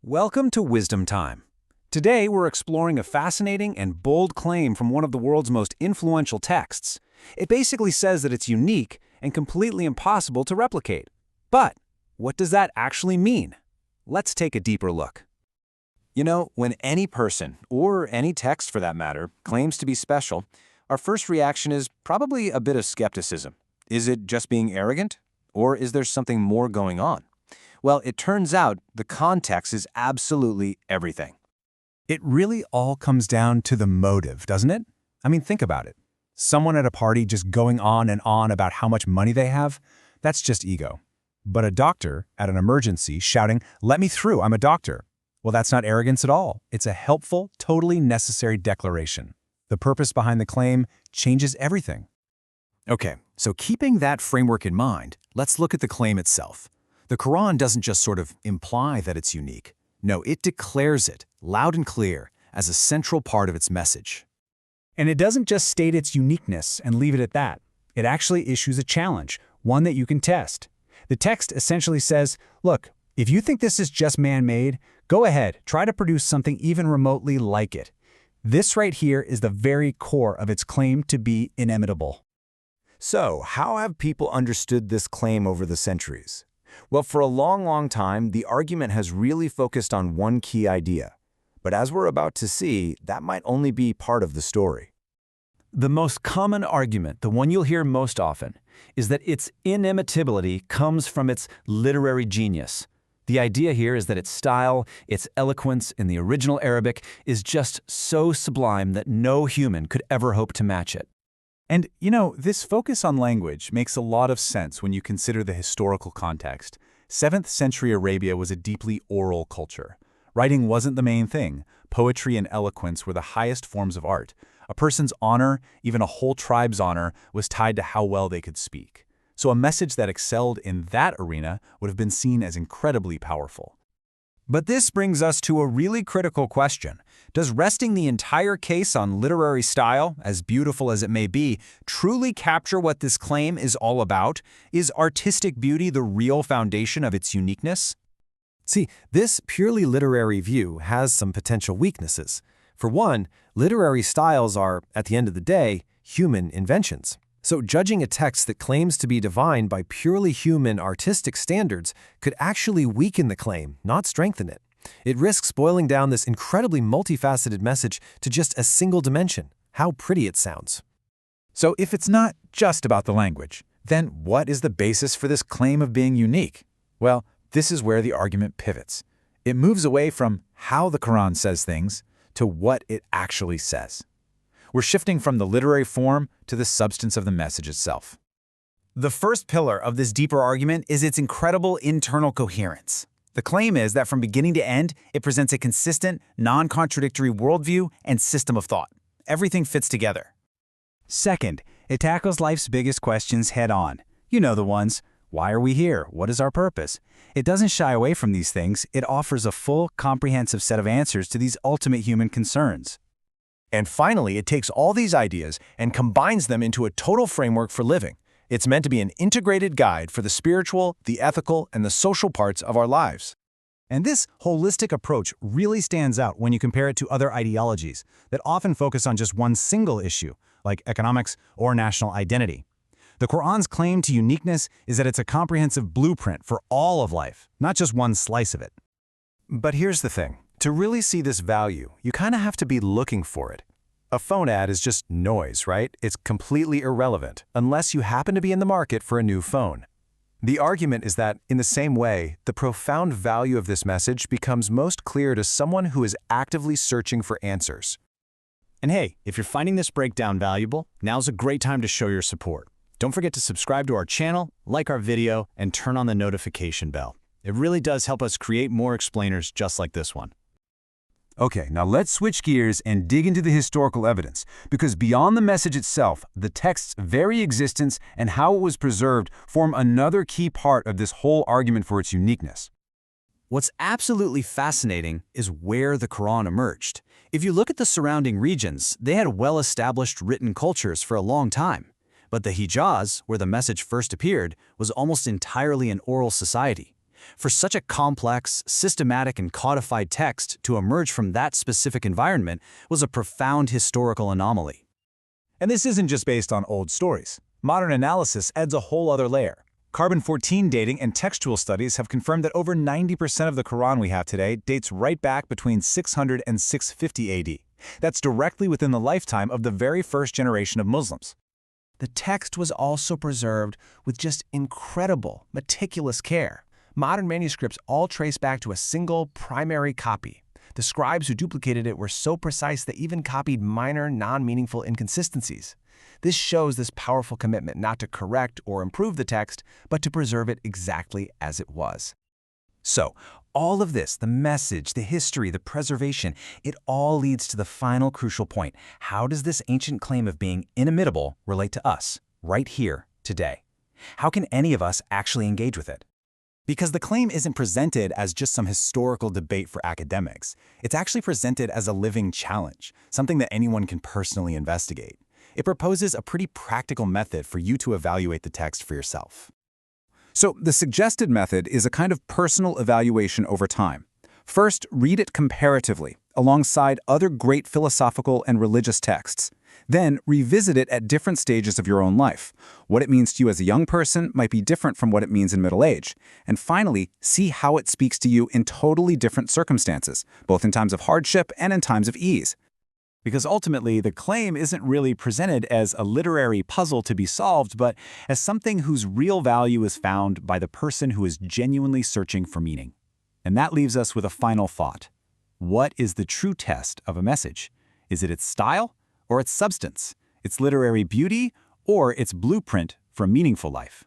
Welcome to Wisdom Time. Today we're exploring a fascinating and bold claim from one of the world's most influential texts. It basically says that it's unique and completely impossible to replicate. But what does that actually mean? Let's take a deeper look. You know, when any person, or any text for that matter, claims to be special, our first reaction is probably a bit of skepticism. Is it just being arrogant? Or is there something more going on? Well, it turns out the context is absolutely everything. It really all comes down to the motive, doesn't it? I mean, think about it. Someone at a party just going on and on about how much money they have, that's just ego. But a doctor at an emergency shouting, "Let me through, I'm a doctor." Well, that's not arrogance at all. It's a helpful, totally necessary declaration. The purpose behind the claim changes everything. Okay, so keeping that framework in mind, let's look at the claim itself. The Quran doesn't just sort of imply that it's unique. No, it declares it, loud and clear, as a central part of its message. And it doesn't just state its uniqueness and leave it at that. It actually issues a challenge, one that you can test. The text essentially says, look, if you think this is just man-made, go ahead, try to produce something even remotely like it. This right here is the very core of its claim to be inimitable. So, how have people understood this claim over the centuries? Well, for a long time, the argument has really focused on one key idea. But as we're about to see, that might only be part of the story. The most common argument, the one you'll hear most often, is that its inimitability comes from its literary genius. The idea here is that its style, its eloquence in the original Arabic, is just so sublime that no human could ever hope to match it. And, you know, this focus on language makes a lot of sense when you consider the historical context. 7th century Arabia was a deeply oral culture. Writing wasn't the main thing. Poetry and eloquence were the highest forms of art. A person's honor, even a whole tribe's honor, was tied to how well they could speak. So a message that excelled in that arena would have been seen as incredibly powerful. But this brings us to a really critical question. Does resting the entire case on literary style, as beautiful as it may be, truly capture what this claim is all about? Is artistic beauty the real foundation of its uniqueness? See, this purely literary view has some potential weaknesses. For one, literary styles are, at the end of the day, human inventions. So judging a text that claims to be divine by purely human artistic standards could actually weaken the claim, not strengthen it. It risks boiling down this incredibly multifaceted message to just a single dimension, how pretty it sounds. So if it's not just about the language, then what is the basis for this claim of being unique? Well, this is where the argument pivots. It moves away from how the Quran says things to what it actually says. We're shifting from the literary form to the substance of the message itself. The first pillar of this deeper argument is its incredible internal coherence. The claim is that from beginning to end, it presents a consistent, non-contradictory worldview and system of thought. Everything fits together. Second, it tackles life's biggest questions head-on. You know the ones. Why are we here? What is our purpose? It doesn't shy away from these things. It offers a full, comprehensive set of answers to these ultimate human concerns. And finally, it takes all these ideas and combines them into a total framework for living. It's meant to be an integrated guide for the spiritual, the ethical, and the social parts of our lives. And this holistic approach really stands out when you compare it to other ideologies that often focus on just one single issue, like economics or national identity. The Quran's claim to uniqueness is that it's a comprehensive blueprint for all of life, not just one slice of it. But here's the thing. To really see this value, you kind of have to be looking for it. A phone ad is just noise, right? It's completely irrelevant, unless you happen to be in the market for a new phone. The argument is that, in the same way, the profound value of this message becomes most clear to someone who is actively searching for answers. And hey, if you're finding this breakdown valuable, now's a great time to show your support. Don't forget to subscribe to our channel, like our video, and turn on the notification bell. It really does help us create more explainers just like this one. Okay, now let's switch gears and dig into the historical evidence, because beyond the message itself, the text's very existence and how it was preserved form another key part of this whole argument for its uniqueness. What's absolutely fascinating is where the Quran emerged. If you look at the surrounding regions, they had well-established written cultures for a long time. But the Hijaz, where the message first appeared, was almost entirely an oral society. For such a complex, systematic, and codified text to emerge from that specific environment was a profound historical anomaly. And this isn't just based on old stories. Modern analysis adds a whole other layer. Carbon-14 dating and textual studies have confirmed that over 90% of the Quran we have today dates right back between 600 and 650 AD. That's directly within the lifetime of the very first generation of Muslims. The text was also preserved with just incredible, meticulous care. Modern manuscripts all trace back to a single primary copy. The scribes who duplicated it were so precise they even copied minor, non-meaningful inconsistencies. This shows this powerful commitment not to correct or improve the text, but to preserve it exactly as it was. So, all of this, the message, the history, the preservation, it all leads to the final crucial point. How does this ancient claim of being inimitable relate to us, right here, today? How can any of us actually engage with it? Because the claim isn't presented as just some historical debate for academics. It's actually presented as a living challenge, something that anyone can personally investigate. It proposes a pretty practical method for you to evaluate the text for yourself. So the suggested method is a kind of personal evaluation over time. First, read it comparatively, alongside other great philosophical and religious texts. Then, revisit it at different stages of your own life. What it means to you as a young person might be different from what it means in middle age. And finally, see how it speaks to you in totally different circumstances, both in times of hardship and in times of ease. Because ultimately, the claim isn't really presented as a literary puzzle to be solved, but as something whose real value is found by the person who is genuinely searching for meaning. And that leaves us with a final thought. What is the true test of a message? Is it its style or its substance, its literary beauty or its blueprint for a meaningful life?